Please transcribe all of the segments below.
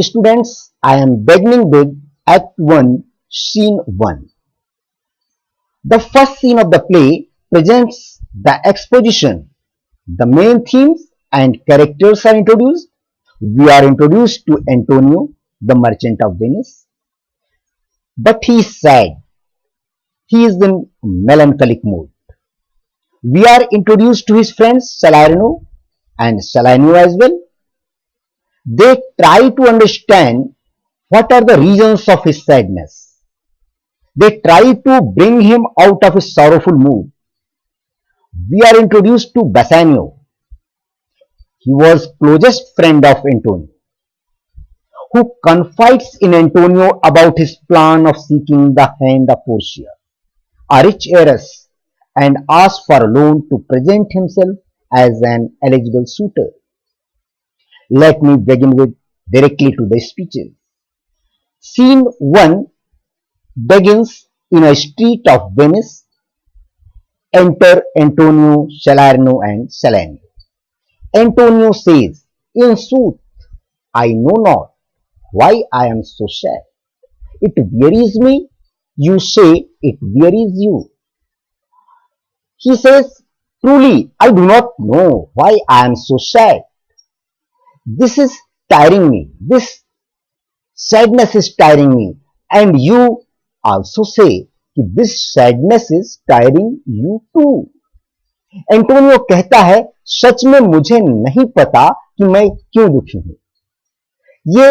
Students, I am beginning with Act 1, Scene 1. The first scene of the play presents the exposition. The main themes and characters are introduced. We are introduced to Antonio, the merchant of Venice. But he is sad. He is in melancholic mood. We are introduced to his friends Salerno and Salerno as well. They try to understand what are the reasons of his sadness. They try to bring him out of his sorrowful mood. We are introduced to Bassanio. He was closest friend of Antonio, who confides in Antonio about his plan of seeking the hand of Portia, a rich heiress, and asks for a loan to present himself as an eligible suitor. Let me begin with directly to the speeches. Scene 1 begins in a street of Venice. Enter Antonio, Salerno, and Salerno. Antonio says, "In sooth, I know not why I am so sad. It wearies me. You say it wearies you." He says, "Truly, I do not know why I am so sad. This is tiring me. This sadness is tiring me. And you also say that this sadness is tiring you too." Antonio कहता है, सच में मुझे नहीं पता कि मैं क्यों दुखी हूं। ये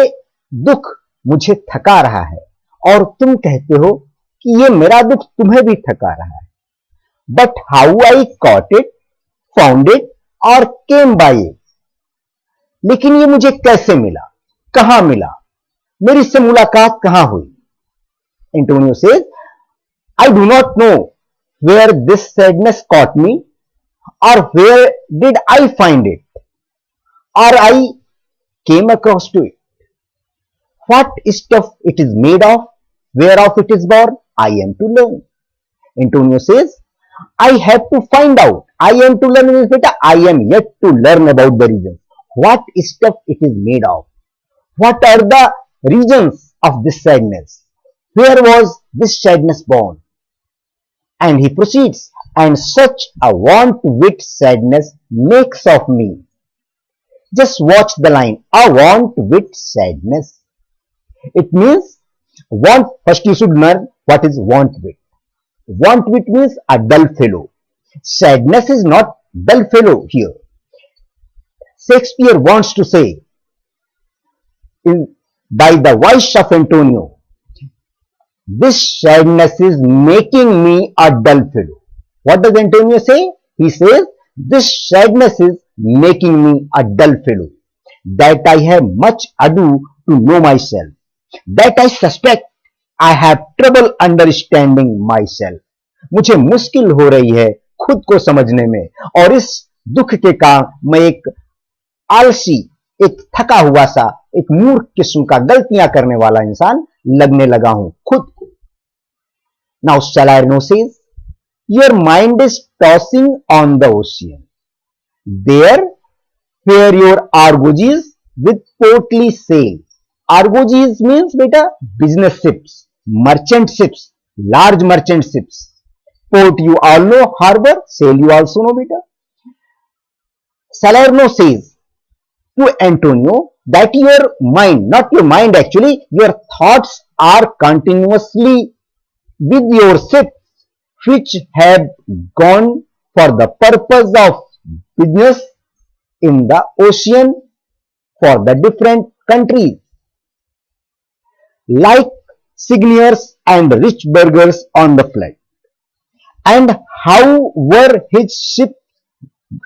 दुख मुझे थका रहा है और तुम कहते हो कि ये मेरा दुख तुम्हें भी थका रहा है। But how I cot it, found it और केम बाय इट, लेकिन ये मुझे कैसे मिला, कहां मिला, मेरी इससे मुलाकात कहां हुई। Antonio says, I do not know where this sadness caught me और where did I find it और I came across to it, what stuff it is made of, where of it is born, I am to learn. Antonio says, I have to find out. I am to learn means beta, I am yet to learn about the reasons. What stuff it is made of? What are the reasons of this sadness? Where was this sadness born? And he proceeds, and such a want with sadness makes of me. Just watch the line, a want with sadness. It means want, first you should learn what is want with. Want with means a dull fellow. Sadness is not dull fellow here. Shakespeare wants to say by the voice of Antonio, this sadness is making me a dull fellow. What does Antonio say? He says, this sadness is making me a dull fellow, that I have much ado to know myself, that I suspect I have trouble understanding myself. मुझे मुश्किल हो रही है खुद को समझने में और इस दुख के कारण मैं एक आलसी, एक थका हुआ सा, एक मूर्ख किस्म का गलतियां करने वाला इंसान लगने लगा हूं खुद को। Now Salerno says, your mind is tossing on the ocean, there where your argosies with portly sail. Argosies means beta business ships, merchant ships, large merchant ships. Port you all know, harbor, sail you also know beta. Salerno says to Antonio that your mind, not your mind actually, your thoughts are continuously with your ships which have gone for the purpose of business in the ocean for the different countries, like signers and rich burghers on the flood. And how were his ships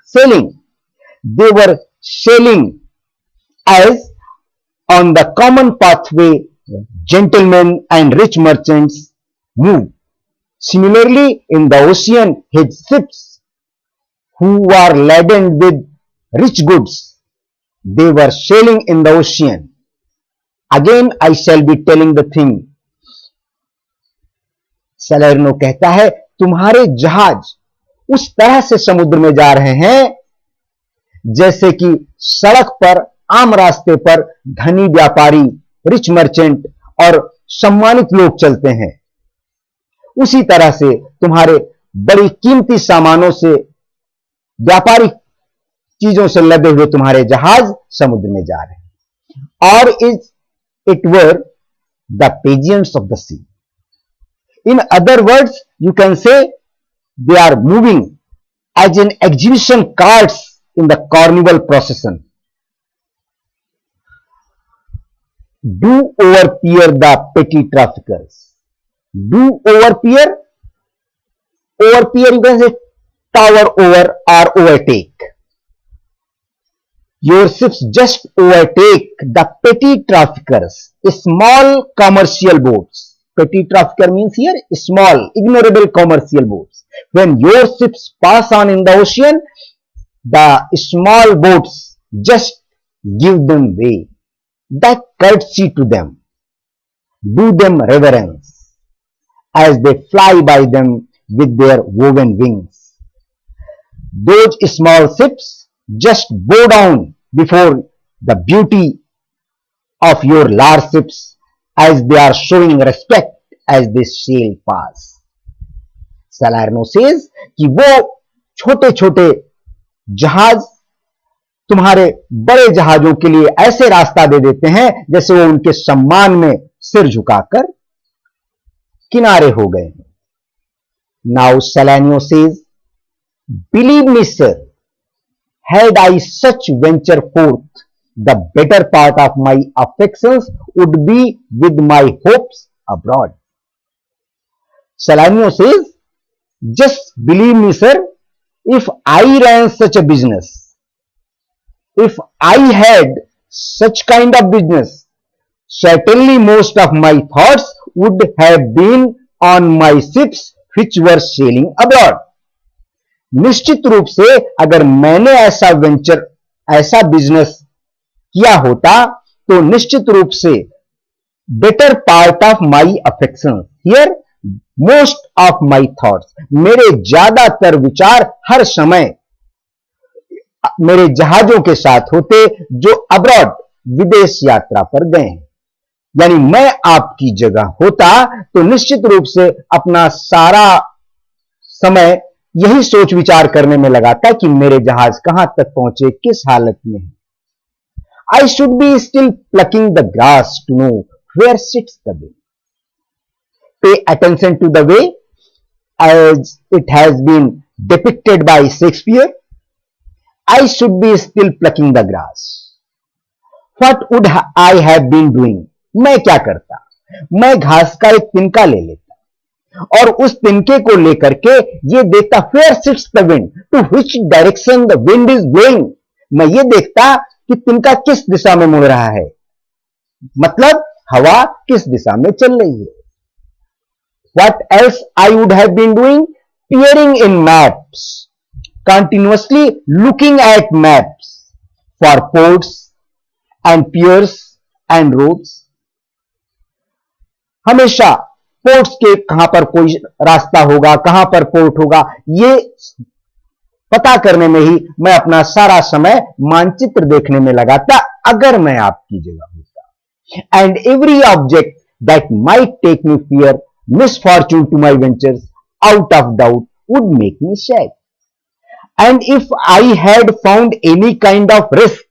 sailing? They were sailing as on the common pathway gentlemen and rich merchants move. Similarly, in the ocean, his ships, who are laden with rich goods, they were sailing in the ocean. Again, I shall be telling the thing. Salerno कहता है, तुम्हारे जहाज उस तरह से समुद्र में जा रहे हैं जैसे कि सड़क पर आम रास्ते पर धनी व्यापारी, रिच मर्चेंट और सम्मानित लोग चलते हैं, उसी तरह से तुम्हारे बड़ी कीमती सामानों से, व्यापारिक चीजों से लदे हुए तुम्हारे जहाज समुद्र में जा रहे हैं। और is it were the pageants of the sea. In other words you can say they are moving as an exhibition cards in the carnival procession. Do overpeer the petty traffickers. Do overpeer. Overpeer, you can say tower over or overtake. Your ships just overtake the petty traffickers, small commercial boats. Petty trafficker means here small, ignorable commercial boats. When your ships pass on in the ocean, the small boats just give them way. That courtesy to them, do them reverence as they fly by them with their woven wings. Those small ships just bow down before the beauty of your large ships as they are showing respect as they sail past. Salerno says कि वो छोटे छोटे जहाज तुम्हारे बड़े जहाजों के लिए ऐसे रास्ता दे देते हैं जैसे वो उनके सम्मान में सिर झुकाकर किनारे हो गए। Now Salerno says, believe me sir, had I such venture forth, the better part of my affections would be with my hopes abroad. Salerno says, just believe me sir, if I ran such a business, if I had such kind of business, certainly most of my thoughts would have been on my ships which were sailing abroad. निश्चित रूप से अगर मैंने ऐसा venture, ऐसा business किया होता तो निश्चित रूप से better part of my affection, here most of my thoughts, मेरे ज्यादातर विचार हर समय मेरे जहाजों के साथ होते जो अब्रॉड, विदेश यात्रा पर गए हैं। यानी मैं आपकी जगह होता तो निश्चित रूप से अपना सारा समय यही सोच विचार करने में लगाता कि मेरे जहाज कहां तक पहुंचे, किस हालत में है। I should be still plucking the grass to know where sits the way. Pay attention to the way as it has been depicted by Shakespeare. I should be still plucking the grass. What would I have been doing? मैं क्या करता? मैं घास का एक तिनका ले लेता और उस तिनके को लेकर के ये देखता, where sits the wind? To which direction the wind is blowing? मैं ये देखता कि तिनका किस दिशा में मुड़ रहा है, मतलब हवा किस दिशा में चल रही है। What else I would have been doing? Peering in maps. Continuously looking at maps for ports and piers and roads. हमेशा पोर्ट्स के कहां पर कोई रास्ता होगा, कहां पर पोर्ट होगा, ये पता करने में ही मैं अपना सारा समय मानचित्र देखने में लगाता अगर मैं आपकी जगह होता। And every object that might take me fear misfortune to my ventures out of doubt would make me sad. And if I had found any kind of risk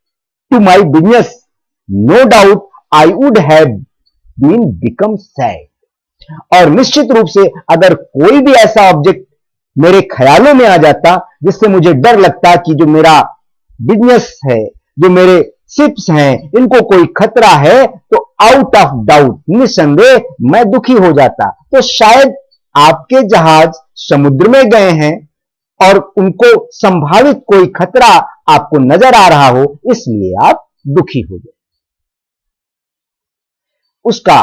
to my business, no doubt I would have been become sad. और निश्चित रूप से अगर कोई भी ऐसा object मेरे ख्यालों में आ जाता जिससे मुझे डर लगता कि जो मेरा बिजनेस है, जो मेरे शिप्स हैं, इनको कोई खतरा है, तो आउट ऑफ डाउट, निसंदेह मैं दुखी हो जाता। तो शायद आपके जहाज समुद्र में गए हैं और उनको संभावित कोई खतरा आपको नजर आ रहा हो, इसलिए आप दुखी हो गए। उसका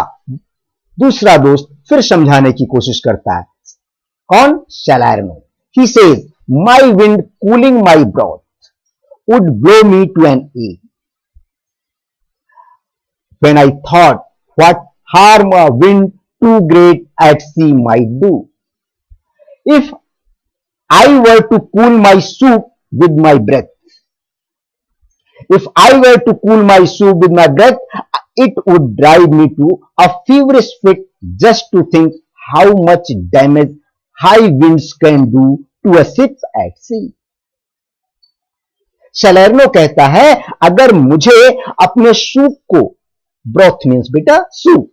दूसरा दोस्त फिर समझाने की कोशिश करता है। कौन? Salerno. He says, my wind cooling my broth would blow me to an ache. When I thought what harm a wind too great at sea might do, if I were to cool my soup with my breath, If I were to cool my soup with my breath, it would drive me to a feverish fit just to think how much damage high winds can do to a ship at sea. सलेर्नो कहता है, अगर मुझे अपने soup को, broth means बेटा soup,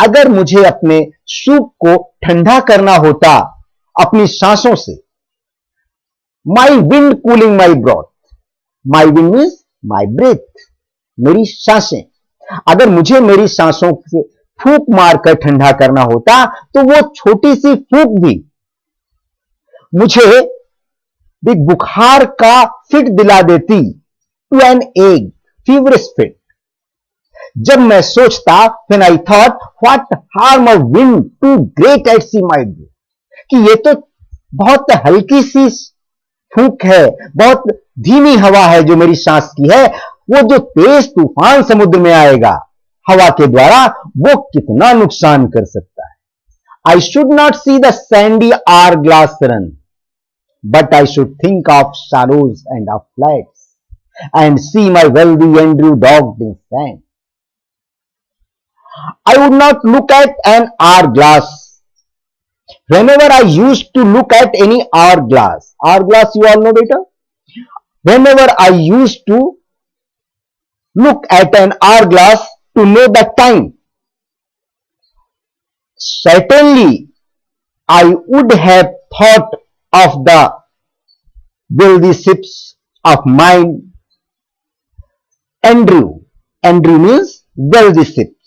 अगर मुझे अपने सूप को ठंडा करना होता अपनी सांसों से, my wind cooling my broth, my wind means my breath, मेरी सांसें, अगर मुझे मेरी सांसों से फूंक मारकर ठंडा करना होता तो वो छोटी सी फूंक भी मुझे एक बुखार का फिट दिला देती, to an ague feverish fit. जब मैं सोचता, when I thought what harm a wind too great at sea might do, कि ये तो बहुत हल्की सी फूंक है, बहुत धीमी हवा है जो मेरी सांस की है, वो जो तेज तूफान समुद्र में आएगा हवा के द्वारा, वो कितना नुकसान कर सकता है. I should not see the sandy hourglass run, but I should think of sorrows and of floods, and see my wealthy Andrew dogged in sand. I would not look at an hourglass. Whenever I used to look at any hourglass you all know beta? Whenever I used to look at an hourglass to know the time, certainly I would have thought of the wealthy ships of mine, Andrew. Andrew means wealthy ships.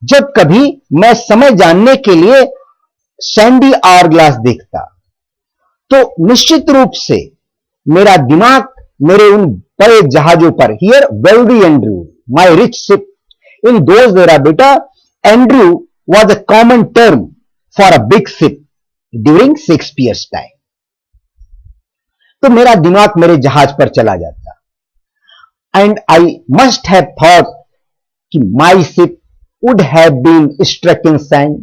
जब कभी मैं समय जानने के लिए Sandy our देखता तो निश्चित रूप से मेरा दिमाग मेरे उन बड़े जहाजों पर, here wealthy Andrew, my rich ship, in those era बेटा, Andrew was a common term for a big ship during Shakespeare's time. तो मेरा दिमाग मेरे जहाज पर चला जाता, and I must have thought कि my ship would have been struck in sand,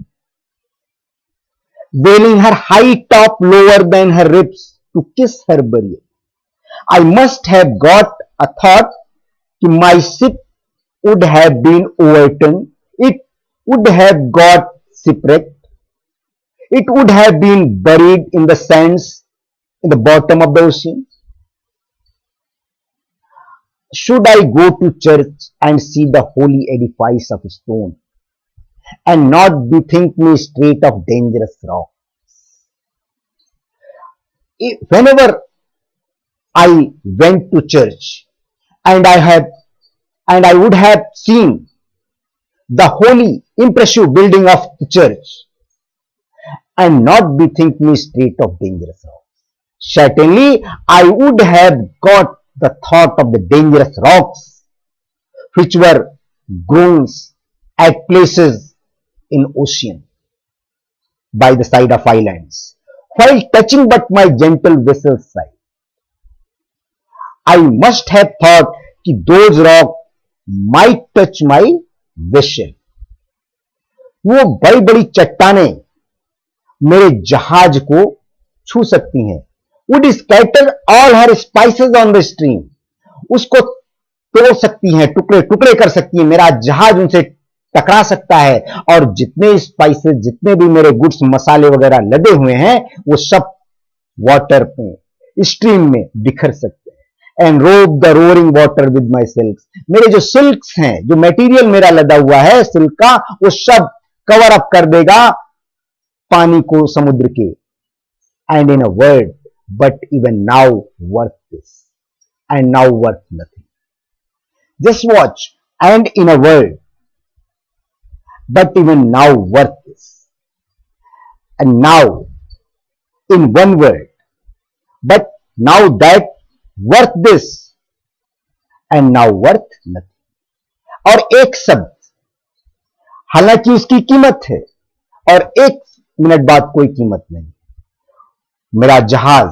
veiling her high top lower than her ribs to kiss her burial. I must have got a thought that my ship would have been overturned, it would have got shipwrecked, it would have been buried in the sands in the bottom of the ocean. Should I go to church and see the holy edifice of stone, and not bethink me straight of dangerous rock? Whenever I went to church and I would have seen the holy impressive building of the church and not bethink me straight of dangerous rock, certainly I would have got the thought of the dangerous rocks which were grown at places in ocean by the side of islands, while touching but my gentle vessel's side. I must have thought that those rocks might touch my vessel. वो बड़ी बड़ी चट्टानें मेरे जहाज को छू सकती हैं. Would scatter all her spices on the stream. उसको तोड़ सकती हैं, टुकड़े टुकड़े कर सकती हैं, मेरा जहाज उनसे टकरा सकता है, और जितने स्पाइसेस, जितने भी मेरे गुड्स मसाले वगैरह लदे हुए हैं, वो सब वाटर में, स्ट्रीम में बिखर सकते हैं. एंड रोब the roaring water with my silks. मेरे जो सिल्क्स हैं, जो मटेरियल मेरा लदा हुआ है सिल्क का, वो सब कवर अप कर देगा पानी को, समुद्र के. And in a word, but even now worth this, and now worth nothing. Just watch, and in a word, but even now worth this, and now in one word, but now that worth this, and now worth nothing. और एक शब्द, हालांकि उसकी कीमत है, और एक minute बाद कोई कीमत नहीं. मेरा जहाज,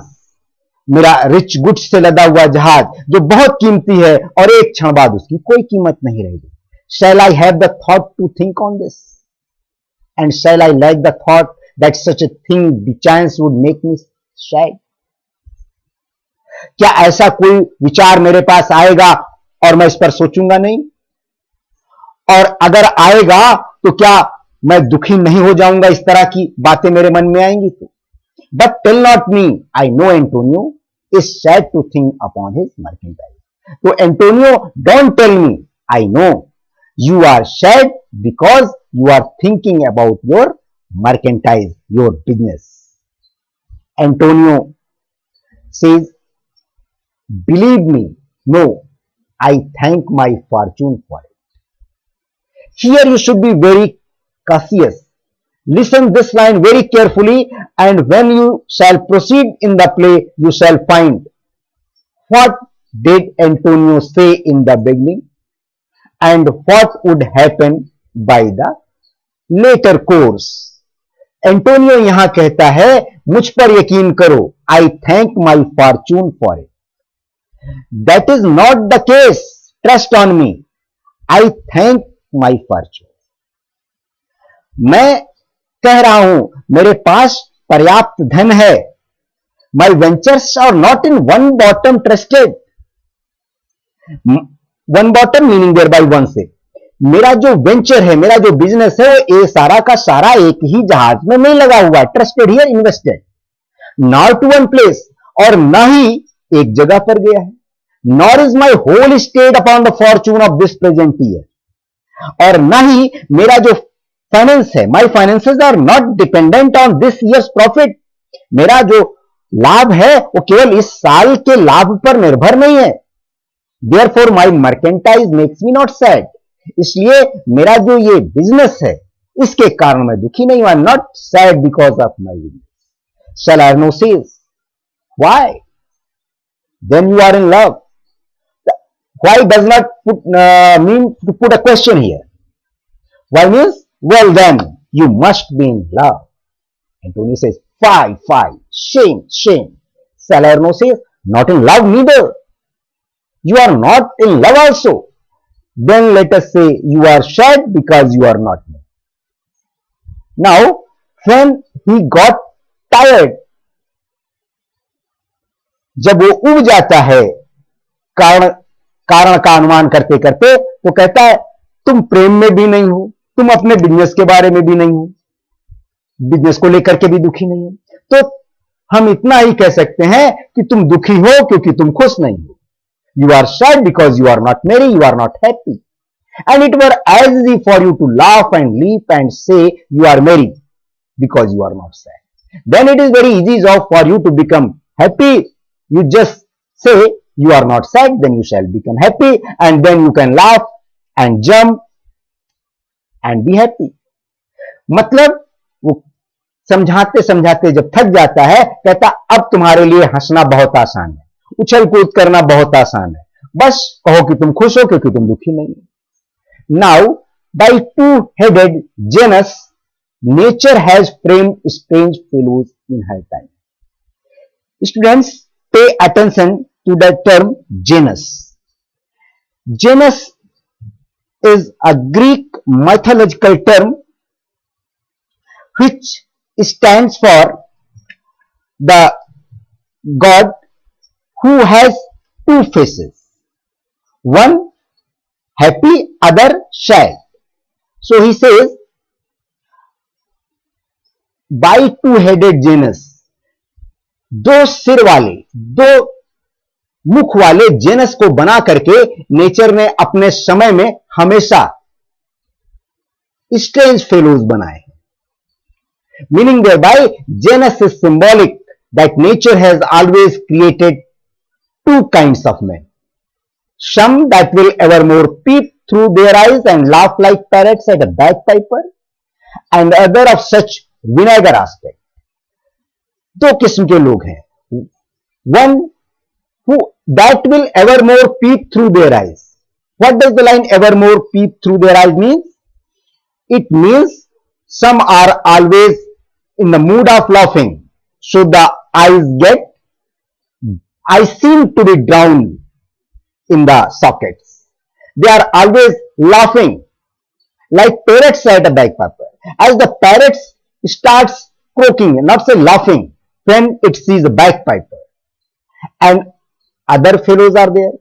मेरा रिच गुड्स से लदा हुआ जहाज जो बहुत कीमती है, और एक क्षण बाद उसकी कोई कीमत नहीं रहेगी. Shall I have the thought to think on this? And shall I like the thought that such a thing by chance would make me sad? क्या ऐसा कोई विचार मेरे पास आएगा और मैं इस पर सोचूंगा नहीं? और अगर आएगा तो क्या मैं दुखी नहीं हो जाऊंगा? इस तरह की बातें मेरे मन में आएंगी तो। But tell not me, I know Antonio is sad to think upon his merchandise. तो Antonio, don't tell me, I know you are sad because you are thinking about your mercantile, your business. Antonio says, believe me, no, I thank my fortune for it. Here you should be very cautious. Listen this line very carefully, and when you shall proceed in the play, you shall find what did Antonio say in the beginning and what would happen by the later course. Antonio यहां कहता है, मुझ पर यकीन करो, I thank my fortune for it. That is not the case, trust on me, I thank my fortune. मैं कह रहा हूं मेरे पास पर्याप्त धन है. My ventures are not in one bottom trusted. One bottom meaning thereby one से, मेरा जो वेंचर है, मेरा जो बिजनेस है, ये सारा का सारा एक ही जहाज में नहीं लगा हुआ. Trusted here invested, not one place, और ना ही एक जगह पर गया है. Nor is my whole state upon the fortune of this present year, और ना ही मेरा जो फाइनेंस है, my finances are not dependent on this year's profit. मेरा जो लाभ है वो केवल इस साल के लाभ पर निर्भर नहीं है. Therefore, my mercantile makes me not sad. इसलिए मेरा जो ये बिजनेस है, इसके कारण मैं दुखी नहीं हूं. Not sad because of my business. Salerno says, why? Then you are in love. Why does not mean to put a question here. Why means, well then, you must be in love. Antonio says, fie, shame, shame. Salerno says, not in love neither. You are not in love also. Then let us say you are sad because you are not me. Now, when he got tired, जब वो उब जाता है कारण का अनुमान करते करते, तो कहता है तुम प्रेम में भी नहीं हो, तुम अपने बिजनेस के बारे में भी नहीं हो, बिजनेस को लेकर के भी दुखी नहीं हो. तो हम इतना ही कह सकते हैं कि तुम दुखी हो क्योंकि तुम खुश नहीं हो. You are sad because you are not merry, you are not happy. And it were as easy for you to laugh and leap and say you are merry because you are not sad. Then it is very easy for you to become happy. You just say you are not sad, then you shall become happy, and then you can laugh and jump and be happy. मतलब वो समझाते समझाते जब थक जाता है, कहता अब तुम्हारे लिए हंसना बहुत आसान है, उछल कूद करना बहुत आसान है, बस कहो कि तुम खुश हो क्योंकि तुम दुखी नहीं हो. Now by two headed Janus, nature has framed strange fellows in her time. Students, pay attention to the term Janus. Janus is a Greek mythological term which stands for the god who has two faces, one happy, other sad. So he says, by two-headed Janus, दो सिर वाले, दो मुख वाले genus को बना करके nature ने अपने समय में हमेशा स्ट्रेंज फेलोज बनाए. Meaning thereby Janus is symbolic that nature has always created two kinds of men. Some that will evermore peep through their eyes and laugh like parrots at a bagpiper, and other of such vinegar aspect. दो किस्म के लोग हैं. One who that will evermore peep through their eyes. What does the line evermore peep through their eyes mean? It means some are always in the mood of laughing, so the eyes seem to be drowned in the sockets. They are always laughing like parrots at a bagpiper. As the parrots starts croaking, not say laughing, when it sees a bagpiper. And other fellows are there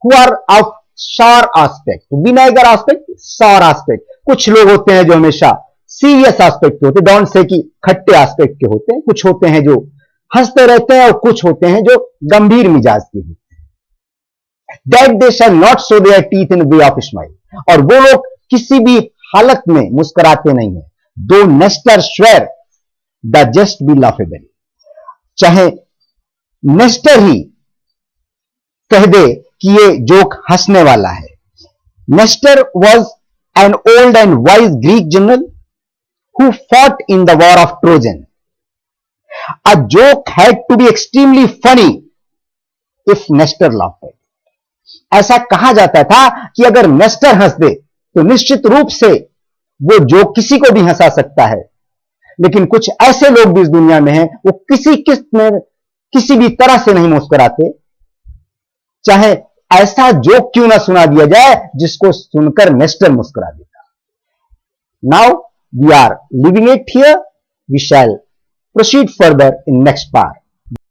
who are of sour aspect, vinegar aspect, sour aspect. कुछ लोग होते हैं जो हमेशा serious aspect के होते हैं, don't say कि खट्टे एस्पेक्ट के होते हैं, कुछ होते हैं जो हंसते रहते हैं और कुछ होते हैं जो गंभीर मिजाज के होते हैं. That they shall not show their teeth in way of smile. और वो लोग किसी भी हालत में मुस्कुराते नहीं है. Though Nestor swear the jest be laughable. चाहे नेस्टर ही कह दे कि ये जोक हंसने वाला है. Nestor was an old and wise Greek general who fought in the war of Trojan. A joke had to be extremely funny if Nestor laughed. ऐसा कहा जाता था कि अगर नेस्टर हंस दे तो निश्चित रूप से वो जोक किसी को भी हंसा सकता है. लेकिन कुछ ऐसे लोग भी इस दुनिया में हैं, वो किसी भी तरह से नहीं मुस्कुराते, चाहे ऐसा जोक क्यों ना सुना दिया जाए जिसको सुनकर नेस्टर मुस्कुरा देता. Now we are living it here. We shall proceed further in next part.